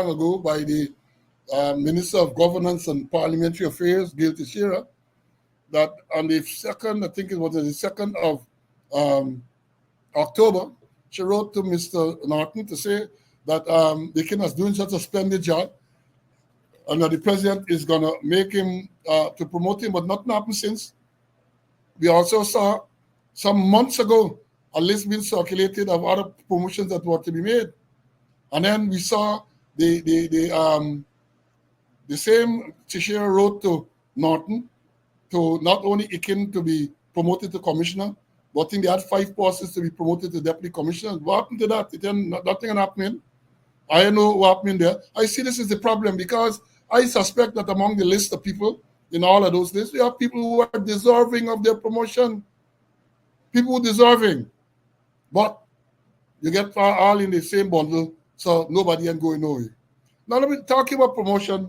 long ago by the Minister of Governance and Parliamentary Affairs, Gail Teixeira, that on the 2nd, I think it was the 2nd of October, she wrote to Mr. Norton to say that the king is doing such a splendid job and that the president is going to make him, to promote him, but nothing happened since. We also saw some months ago a list being circulated of other promotions that were to be made. And then we saw the same Teixeira wrote to Norton to not only Ikin to be promoted to commissioner, but I think they had 5 persons to be promoted to deputy commissioner. What happened to that? Nothing happening. I don't know what happened there. I see this as the problem because I suspect that among the list of people in all of those lists, we have people who are deserving of their promotion. People who are deserving. But you get all in the same bundle, so nobody can go nowhere. Now let me talk about promotion.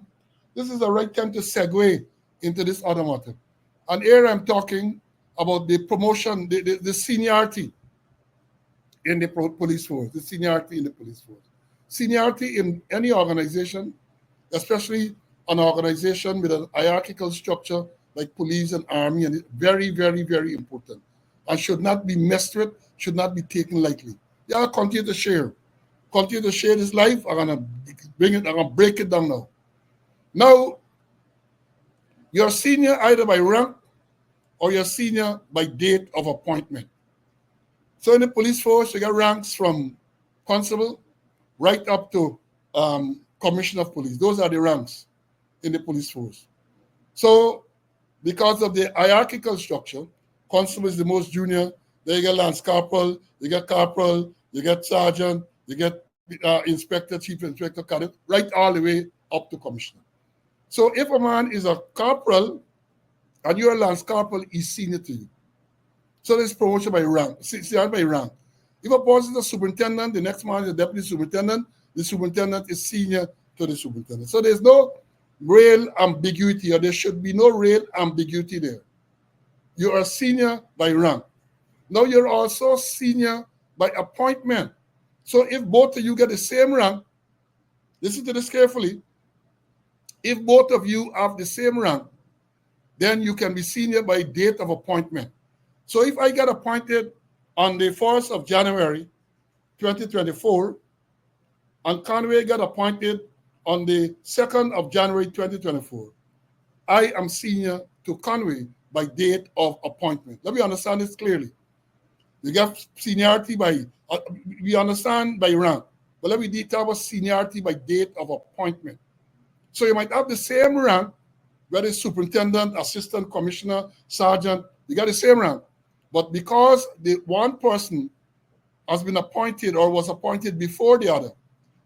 This is the right time to segue into this other matter. And here I'm talking about the promotion, the seniority in the police force, the seniority in the police force. Seniority in any organization, especially an organization with a hierarchical structure like police and army, and it's very, very, very important and should not be messed with, should not be taken lightly. Yeah, continue to share. Continue to share this life. I'm gonna break it down now. Now, you're senior either by rank or you're senior by date of appointment. So in the police force, you got ranks from constable right up to commissioner of police. Those are the ranks in the police force. So because of the hierarchical structure, constable is the most junior. Then you get lance corporal, you get corporal, you get sergeant, you get inspector, chief inspector, cadet, right all the way up to commissioner. So if a man is a corporal and you're a lance corporal, he's senior to you. So there's promotion by rank, senior by rank. If a person is a superintendent, the next man is a deputy superintendent, the superintendent is senior to the superintendent. So there's no real ambiguity, or there should be no real ambiguity there. You are senior by rank. Now you're also senior by appointment. So if both of you get the same rank, listen to this carefully, if both of you have the same rank, then you can be senior by date of appointment. So if I get appointed on the 1st of January 2024, and Conway got appointed on the 2nd of January 2024, I am senior to Conway by date of appointment. Let me understand this clearly. You get seniority by, we understand by rank, but let me detail about seniority by date of appointment. So you might have the same rank, whether it's superintendent, assistant, commissioner, sergeant, you got the same rank. But because the one person has been appointed or was appointed before the other,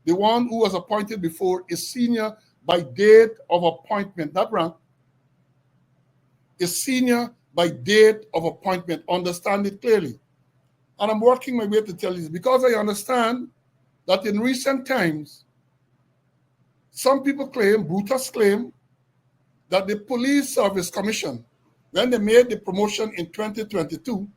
the one who was appointed before is senior by date of appointment. That rank is senior by date of appointment. Understand it clearly. And I'm working my way to tell you this because I understand that in recent times, some people claim, Brutus claim, that the Police Service Commission, when they made the promotion in 2022,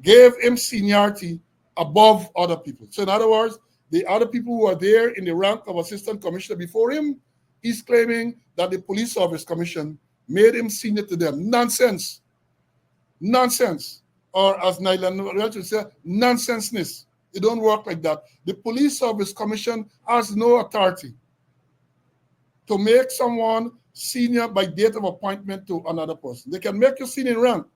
gave him seniority above other people. So in other words, the other people who are there in the rank of assistant commissioner before him, he's claiming that the Police Service Commission made him senior to them. Nonsense. Nonsense. Or as Nyland would say, nonsenseness. It don't work like that. The Police Service Commission has no authority to make someone senior by date of appointment to another person. They can make you senior in rank.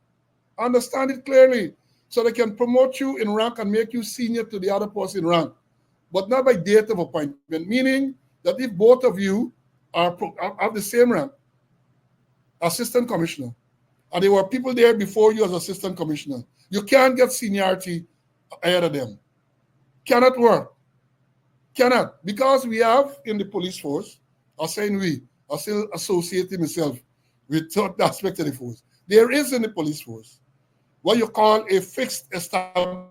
Understand it clearly. So they can promote you in rank and make you senior to the other person in rank, but not by date of appointment, meaning that if both of you have the same rank, assistant commissioner, and there were people there before you as assistant commissioner, you can't get seniority ahead of them. Cannot work. Cannot. Because we have in the police force, I'm saying we, I still associate myself with that aspect of the force. There is in the police force what you call a fixed establishment.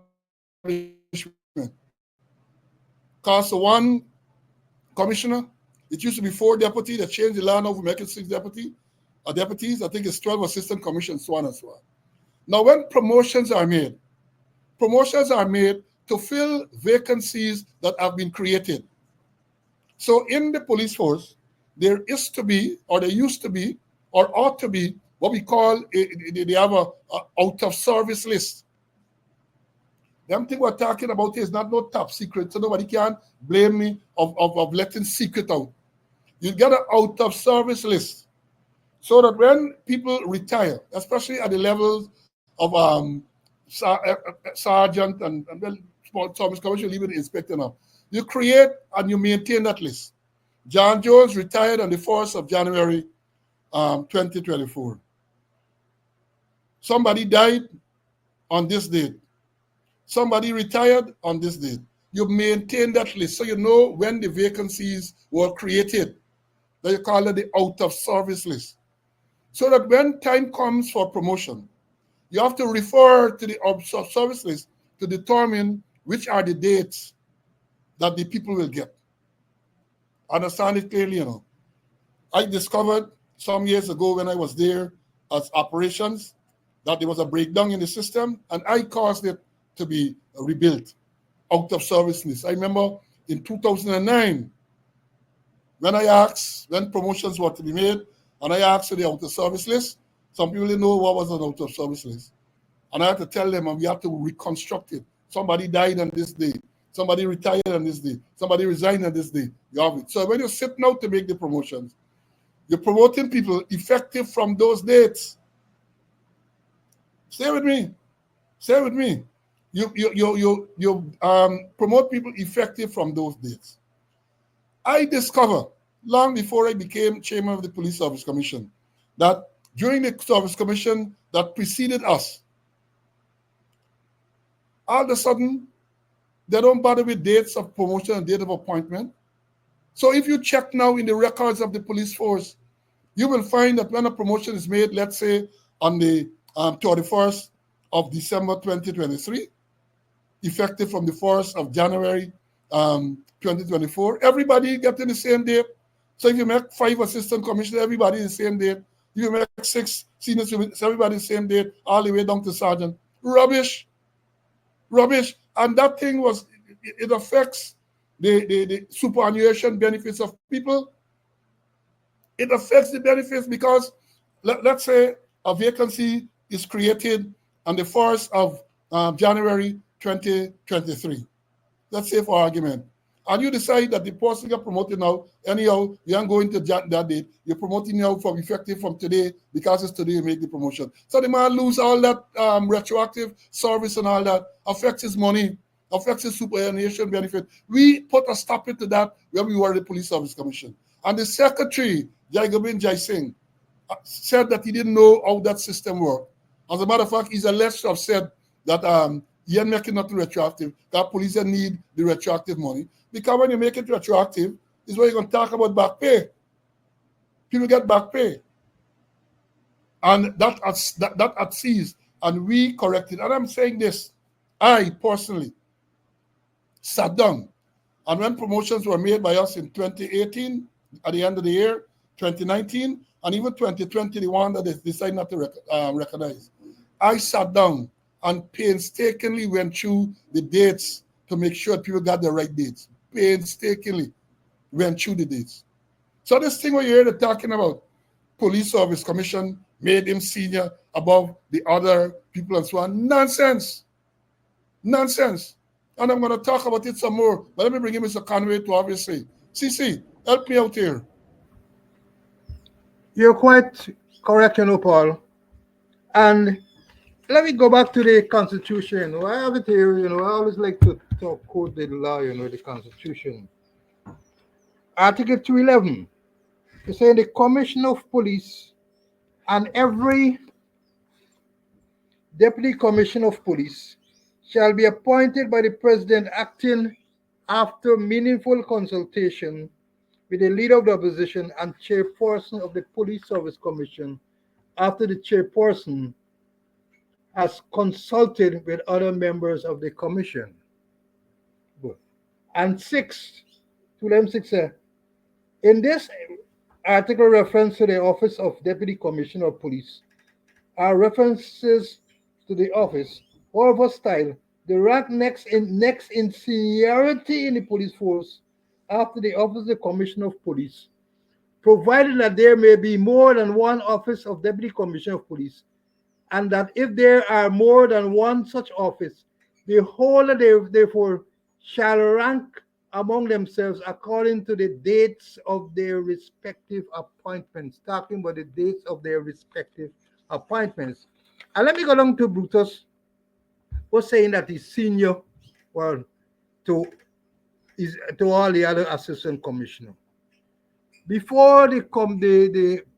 Because one commissioner, it used to be 4 deputies, they changed the law now to make it 6 deputies. Deputies, I think it's 12 assistant commissioners, so on and so on. Now, when promotions are made to fill vacancies that have been created. So in the police force, there is to be, or there used to be, or ought to be, what we call, they have a out of service list. Them thing we're talking about here is not no top secret, so nobody can blame me of letting secret out. You get an out of service list so that when people retire, especially at the levels of sergeant and well, small service commission, even the inspector now, you create and you maintain that list. John Jones retired on the 1st of January 2024. Somebody died on this date. Somebody retired on this date. You maintain that list so you know when the vacancies were created. That you call it the out of service list. So that when time comes for promotion, you have to refer to the out of service list to determine which are the dates that the people will get. Understand it clearly, I discovered some years ago when I was there as operations that there was a breakdown in the system, and I caused it to be rebuilt out of service list. I remember in 2009 when promotions were to be made, and I asked for the out of service list. Some people didn't know what was an out of service list, and I had to tell them, and we have to reconstruct it. Somebody died on this day. Somebody retired on this day. Somebody resigned on this day. You have it. So when you're sitting out to make the promotions, you're promoting people effective from those dates. Stay with me. Stay with me. You promote people effective from those dates. I discovered long before I became chairman of the Police Service Commission that during the Service Commission that preceded us, all of a sudden they don't bother with dates of promotion and date of appointment. So if you check now in the records of the police force, you will find that when a promotion is made, let's say on the 31st of December 2023, effective from the 1st of January 2024, everybody getting the same date. So if you make 5 assistant commissioners, everybody the same date. If you make 6 senior civilians, everybody the same date, all the way down to sergeant. Rubbish. Rubbish. And that thing it affects the superannuation benefits of people. It affects the benefits because let's say a vacancy is created on the 1st of January 2023. Let's say for argument. And you decide that the person you're promoting now, anyhow, you aren't going to that date. You're promoting now from effective from today because it's today you make the promotion. So the man lose all that retroactive service and all that, affects his money, affects his superannuation benefit. We put a stop to that when we were the Police Service Commission. And the secretary, Jai Jai Singh, said that he didn't know how that system worked. As a matter of fact, he's alleged to have said that he ain't making nothing retroactive, that police need the retroactive money. Because when you make it retroactive, is where you're going to talk about back pay. People get back pay. And that at seas, and we corrected. And I'm saying this, I personally sat down, and when promotions were made by us in 2018, at the end of the year, 2019, and even 2020, the one that they decided not to recognize, I sat down and painstakingly went through the dates to make sure people got the right dates. Painstakingly went through the dates. So this thing where you're here talking about Police Service Commission made him senior above the other people and so on. Nonsense. Nonsense. And I'm going to talk about it some more. But let me bring in Mr. Conway to obviously. CC, help me out here. You're quite correct, Paul. And let me go back to the Constitution. I have it here, I always like to quote the law, the Constitution. Article 211. It's saying the Commissioner of Police and every Deputy Commissioner of Police shall be appointed by the President acting after meaningful consultation with the Leader of the Opposition and Chairperson of the Police Service Commission after the Chairperson has consulted with other members of the Commission. Good. And 6, 216, in this article reference to the Office of Deputy Commissioner of Police are references to the office, however style, the rank next in seniority in the police force after the office of the Commissioner of Police, provided that there may be more than one office of Deputy Commissioner of Police, and that if there are more than one such office, the whole therefore shall rank among themselves according to the dates of their respective appointments. Talking about the dates of their respective appointments. And let me go down to Brutus, was saying that he's senior, well, to to all the other assistant commissioner. Before the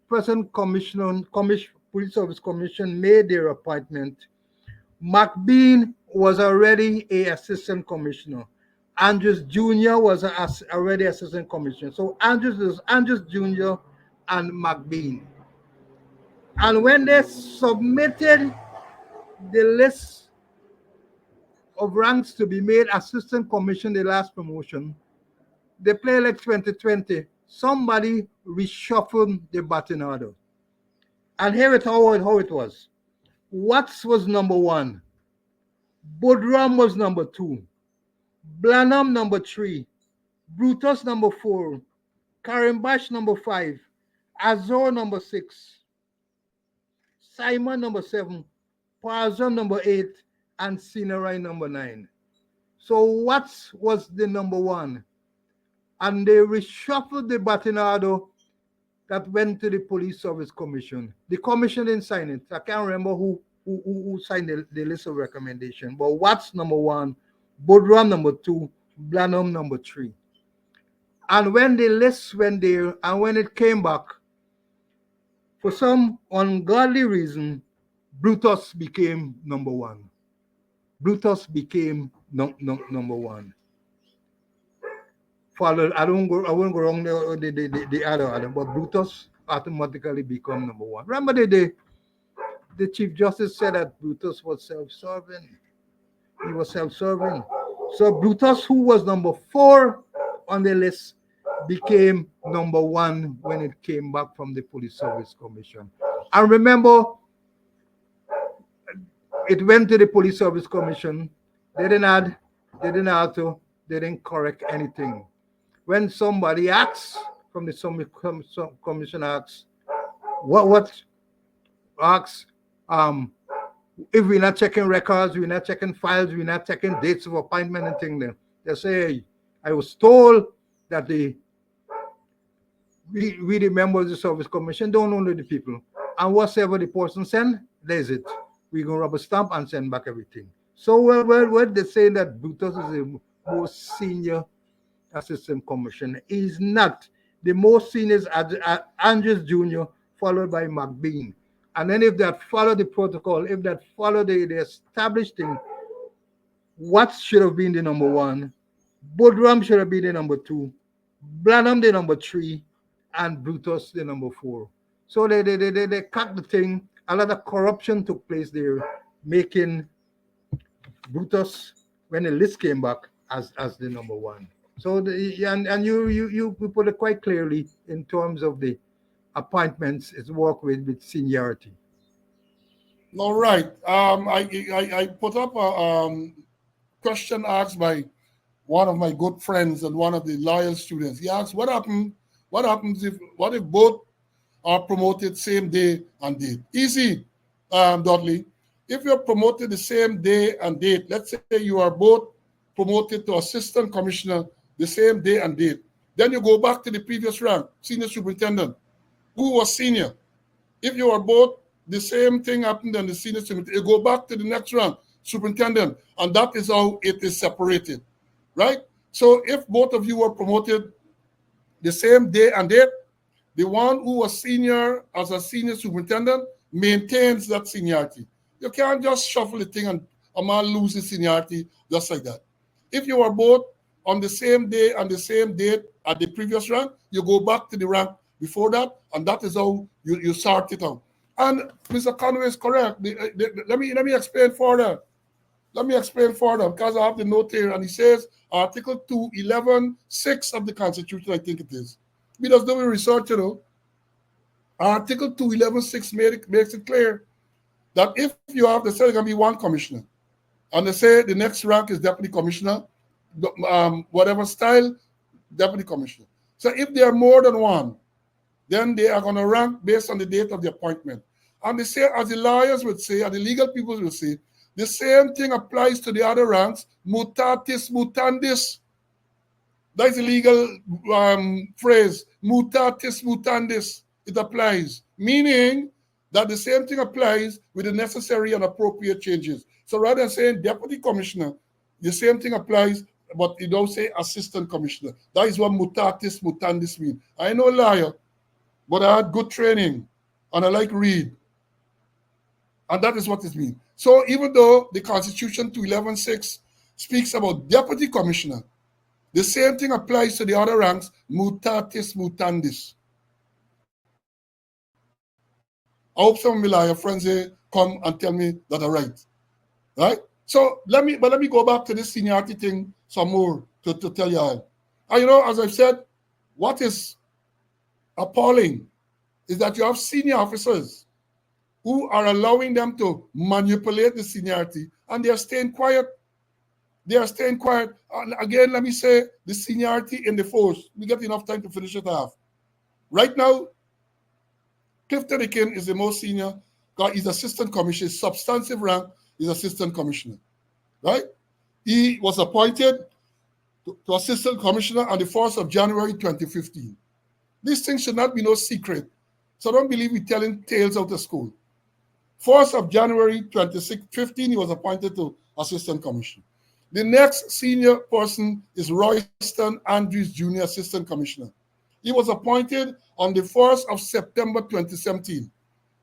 present police service commission made their appointment, McBean was already a assistant commissioner. Andrews Jr. was already assistant commissioner. So Andrews Jr. and McBean. And when they submitted the list of ranks to be made assistant commissioner, the last promotion, they play like 2020. Somebody reshuffled the batting order. And here it how it was. Watts was number one. Budram was number two. Blanham number three. Brutus number four. Karimbash number five. Azor number six. Simon number seven. Parzam number eight. And Seniority number nine. So Watts was the number one. And they reshuffled the batting order that went to the Police Service Commission. The commission didn't sign it. I can't remember who signed the list of recommendation. But Watts number one, Budram number two, Blanham number three. And when the list went there and when it came back, for some ungodly reason, Brutus became number one. Brutus became number one. Followed, I won't go wrong the other, but Brutus automatically become number one. Remember the Chief Justice said that Brutus was self-serving. He was self-serving. So Brutus, who was number four on the list, became number one when it came back from the Police Service Commission. And remember, it went to the Police Service Commission. They didn't add, they didn't alter, they didn't correct anything. When somebody asks from the commission asks, what asks, if we're not checking records, we're not checking files, we're not checking dates of appointment and things there. They say, hey, I was told that we the members of the service commission don't know the people. And whatever the person send, there's it. We're gonna rubber stamp and send back everything. So when they say that Brutus is the most senior assistant commissioner, is not. The most senior is Andrews Jr., followed by McBean. And then if that follow the protocol, if that follow the established thing, Watts should have been the number one, Budram should have been the number two, Blanham the number three, and Brutus the number four. So they cut the thing. A lot of corruption took place there, making Brutus, when the list came back, as the number one. So you put it quite clearly in terms of the appointments. It's work with seniority. All right. I put up a question asked by one of my good friends and one of the loyal students. He asked, what happens if both are promoted same day and date? Easy, Dudley. If you're promoted the same day and date, let's say you are both promoted to assistant commissioner the same day and date, then you go back to the previous rank, senior superintendent, who was senior. If you are both, the same thing happened in the senior superintendent, you go back to the next rank, superintendent, and that is how it is separated, right? So if both of you were promoted the same day and date, the one who was senior as a senior superintendent maintains that seniority. You can't just shuffle the thing and a man loses seniority just like that. If you are both on the same day and the same date at the previous rank, you go back to the rank before that, and that is how you sort it out. And Mr. Conway is correct. Let me explain further. Let me explain further because I have the note here, and he says Article 211(6) of the Constitution, I think it is. We just do research, you know. Article 211(6) makes it clear that if you have, they say there's going to be one commissioner, and they say the next rank is deputy commissioner, whatever style, deputy commissioner. So if there are more than one, then they are going to rank based on the date of the appointment. And they say, as the lawyers would say, and the legal people will say, the same thing applies to the other ranks, mutatis mutandis. That's the legal phrase, mutatis mutandis. It applies, meaning that the same thing applies with the necessary and appropriate changes. So rather than saying deputy commissioner, the same thing applies, but you don't say assistant commissioner. That is what mutatis mutandis means. I know a lawyer, but I had good training and I like read. And that is what it means. So even though the Constitution 211.6 speaks about deputy commissioner, the same thing applies to the other ranks, mutatis mutandis. I hope some of my lawyer friends here come and tell me that I'm right? So let me go back to this seniority thing some more to tell you all. And as I've said, what is appalling is that you have senior officers who are allowing them to manipulate the seniority, and they are staying quiet. They are staying quiet. And again, let me say the seniority in the force. We get enough time to finish it off. Right now, Clifton Akin is the most senior. He's assistant commissioner. His substantive rank is assistant commissioner. Right? He was appointed to assistant commissioner on the 1st of January 2015. These things should not be no secret. So don't believe me telling tales out of school. 1st of January 2015, he was appointed to assistant commissioner. The next senior person is Royston Andrews Jr., assistant commissioner. He was appointed on the 1st of September 2017.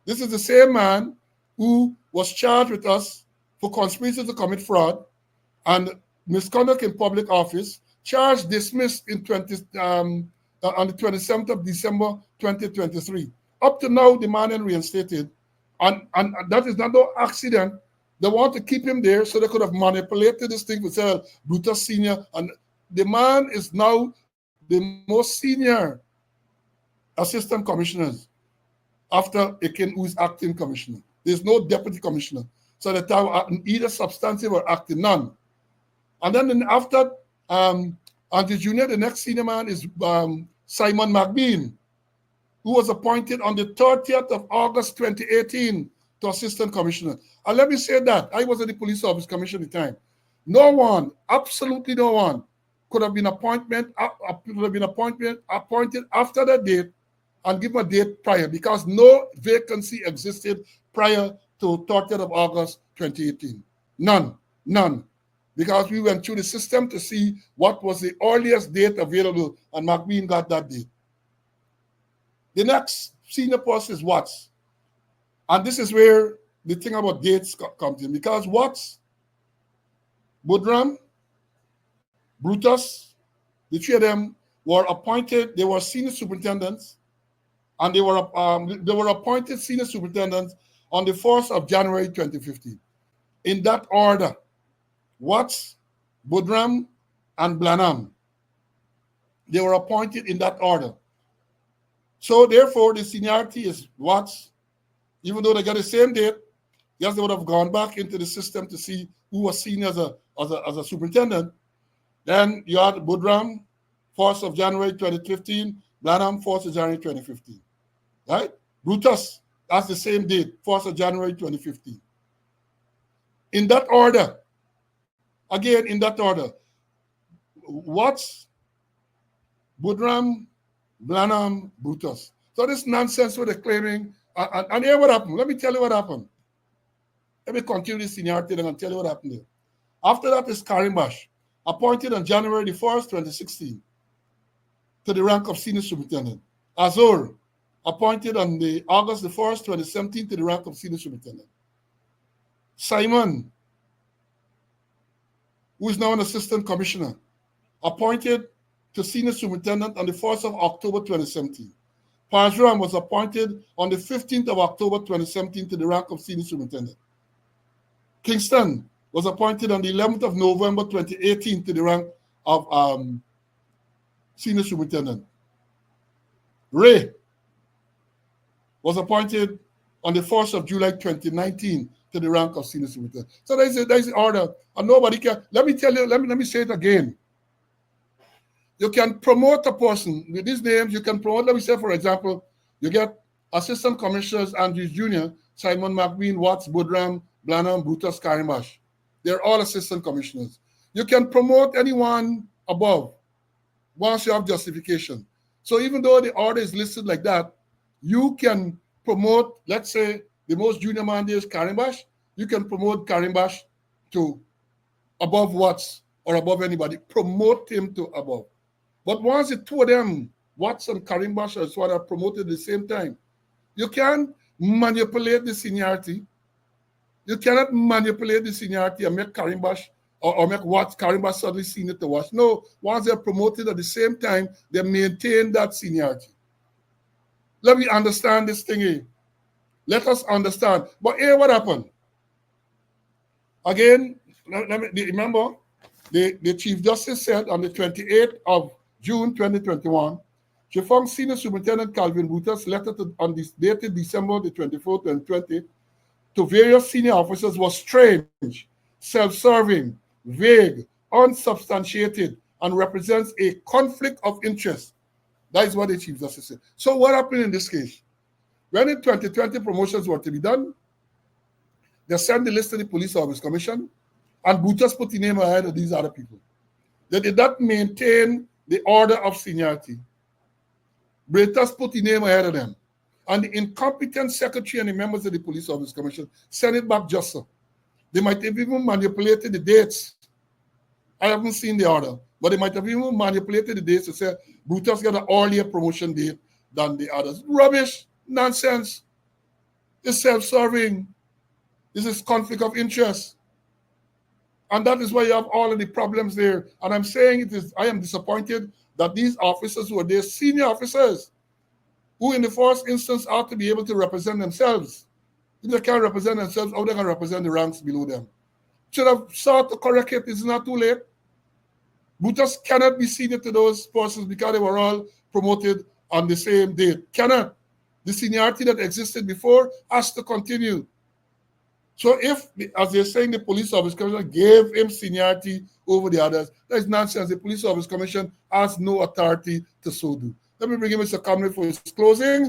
This is the same man who was charged with us for conspiracy to commit fraud and misconduct in public office, charged dismissed on the 27th of December 2023. Up to now, the man is reinstated, and that is not no accident. They want to keep him there so they could have manipulated this thing with Brutus Senior, and the man is now the most senior assistant commissioners after Akin, who is acting commissioner. There's no deputy commissioner. So the time either substantive or acting, none. And then after Andrew Jr., the next senior man is Simon McBean, who was appointed on the 30th of August 2018 to assistant commissioner. And let me say that I was at the police office commission at the time. No one, absolutely no one, could have been appointed after that date and given a date prior, because no vacancy existed prior to 30th of August 2018. None. Because we went through the system to see what was the earliest date available, and McBean got that date. The next senior post is Watts. And this is where the thing about dates comes in, because Watts, Budram, Brutus, the three of them were appointed, they were senior superintendents, and they were appointed senior superintendents on the 1st of January 2015. In that order, Watts, Budram, and Blanham. They were appointed in that order. So therefore, the seniority is Watts. Even though they got the same date, yes, they would have gone back into the system to see who was senior as a superintendent. Then you had Budram, 1st of January 2015, Blanham, 1st of January 2015. Right? Brutus, that's the same date, 1st of January 2015. In that order, again, in that order, Watts, Budram, Blanham, Brutus. So this nonsense with the claiming, and here what happened. Let me tell you what happened. Let me continue the seniority and I'll tell you what happened there. After that is Karimbash, appointed on January the 1st, 2016, to the rank of senior superintendent. Azor, appointed on the August the 1st, 2017, to the rank of senior superintendent. Simon, who is now an assistant commissioner, appointed to senior superintendent on the 1st of October 2017. Pajram was appointed on the 15th of October 2017 to the rank of senior superintendent. Kingston was appointed on the 11th of November 2018 to the rank of senior superintendent. Ray was appointed on the 1st of July 2019 to the rank of senior superintendent. So there's the order, and nobody can. Let me tell you. Let me say it again. You can promote a person with these names. You can promote, let me say, for example, you get Assistant Commissioners Andrews Jr., Simon McBean, Watts, Budram, Blanham, Brutus, Karimbash. They're all Assistant Commissioners. You can promote anyone above once you have justification. So even though the order is listed like that, you can promote, let's say, the most junior man there is Karimbash. You can promote Karimbash to above Watts or above anybody. Promote him to above. But once the two of them, Watts and Karimbash, are sort of promoted at the same time, you can't manipulate the seniority. You cannot manipulate the seniority and make Karimbash or make Watts, Karimbash suddenly senior to Watts. No, once they're promoted at the same time, they maintain that seniority. Let me understand this thing here. Let us understand. But here, what happened? Again, let me remember, the Chief Justice said on the 28th of June 2021, she found Senior Superintendent Calvin Brutus' letter on this dated December the 24th, 2020, to various senior officers was strange, self-serving, vague, unsubstantiated, and represents a conflict of interest. That is what the Chief Justice said. So what happened in this case? When in 2020 promotions were to be done, they sent the list to the Police Service Commission, and Brutus put the name ahead of these other people. They did not maintain the order of seniority. Brutus put the name ahead of them. And the incompetent secretary and the members of the Police Service Commission sent it back just so. They might have even manipulated the dates. I haven't seen the order, but they might have even manipulated the dates to say Brutus got an earlier promotion date than the others. Rubbish, nonsense. It's self-serving. This is conflict of interest. And that is why you have all of the problems there. And I'm saying I am disappointed that these officers who are there, senior officers, who in the first instance ought to be able to represent themselves. If they can't represent themselves, how they can represent the ranks below them? Should have sought to correct it. It's not too late. Brutus cannot be senior to those persons because they were all promoted on the same date. Cannot. The seniority that existed before has to continue. So if, as they're saying, the Police Service Commission gave him seniority over the others, that is nonsense. The Police Service Commission has no authority to so do. Let me bring in Mr. Conway for his closing.